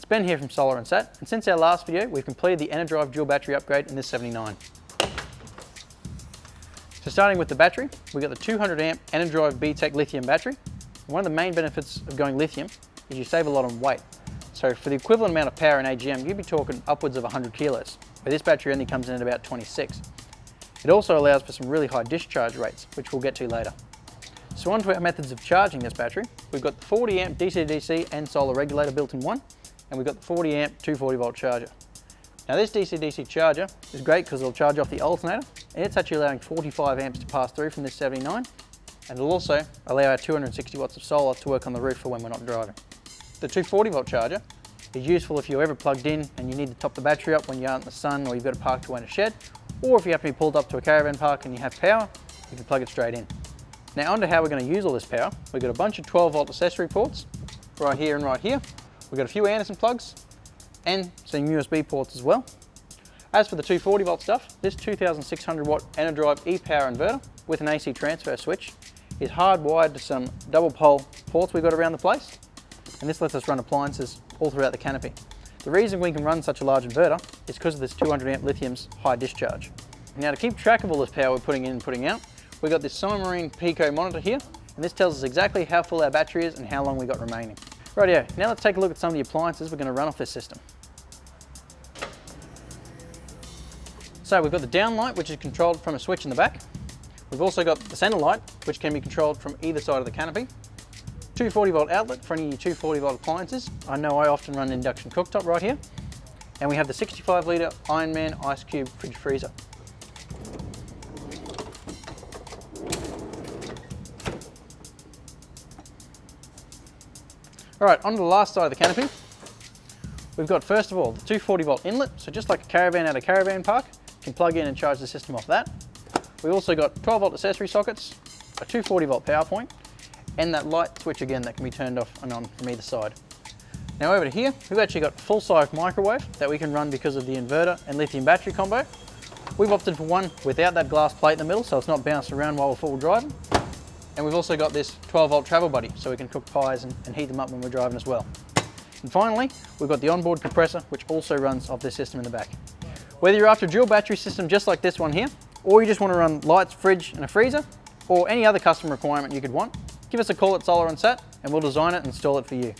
It's Ben here from Solar and Sat, and since our last video we've completed the EnerDrive dual battery upgrade in this 79. So starting with the battery, we've got the 200 amp EnerDrive BTec lithium battery. And one of the main benefits of going lithium is you save a lot on weight. So for the equivalent amount of power in AGM, you'd be talking upwards of 100 kilos, where this battery only comes in at about 26. It also allows for some really high discharge rates, which we'll get to later. So on to our methods of charging this battery. We've got the 40 amp DC-DC and solar regulator built in one, and we've got the 40 amp 240 volt charger. Now this DC-DC charger is great because it'll charge off the alternator, and it's actually allowing 45 amps to pass through from this 79, and it'll also allow our 260 watts of solar to work on the roof for when we're not driving. The 240 volt charger is useful if you're ever plugged in and you need to top the battery up when you aren't in the sun or you've got to park away in a shed, or if you have to be pulled up to a caravan park and you have power, you can plug it straight in. Now onto how we're going to use all this power. We've got a bunch of 12 volt accessory ports right here and right here. We've got a few Anderson plugs and some USB ports as well. As for the 240 volt stuff, this 2600 watt EnerDrive ePower inverter with an AC transfer switch is hardwired to some double pole ports we've got around the place, and this lets us run appliances all throughout the canopy. The reason we can run such a large inverter is because of this 200 amp lithium's high discharge. Now to keep track of all this power we're putting in and putting out, we've got this Simarine peeko monitor here, and this tells us exactly how full our battery is and how long we've got remaining. Rightio, now let's take a look at some of the appliances we're going to run off this system. So we've got the down light, which is controlled from a switch in the back. We've also got the center light, which can be controlled from either side of the canopy. 240 volt outlet for any of your 240 volt appliances. I know I often run an induction cooktop right here. And we have the 65 litre Ironman ice cube fridge freezer. Alright, onto the last side of the canopy. We've got first of all the 240 volt inlet, so just like a caravan at a caravan park, you can plug in and charge the system off that. We've also got 12 volt accessory sockets, a 240 volt power point, and that light switch again that can be turned off and on from either side. Now over to here, we've actually got a full-size microwave that we can run because of the inverter and lithium battery combo. We've opted for one without that glass plate in the middle, so it's not bouncing around while we're full driving. And we've also got this 12 volt travel buddy, so we can cook pies and heat them up when we're driving as well. And finally, we've got the onboard compressor, which also runs off this system in the back. Whether you're after a dual battery system just like this one here, or you just want to run lights, fridge and a freezer, or any other custom requirement you could want, give us a call at Solar and Sat and we'll design it and install it for you.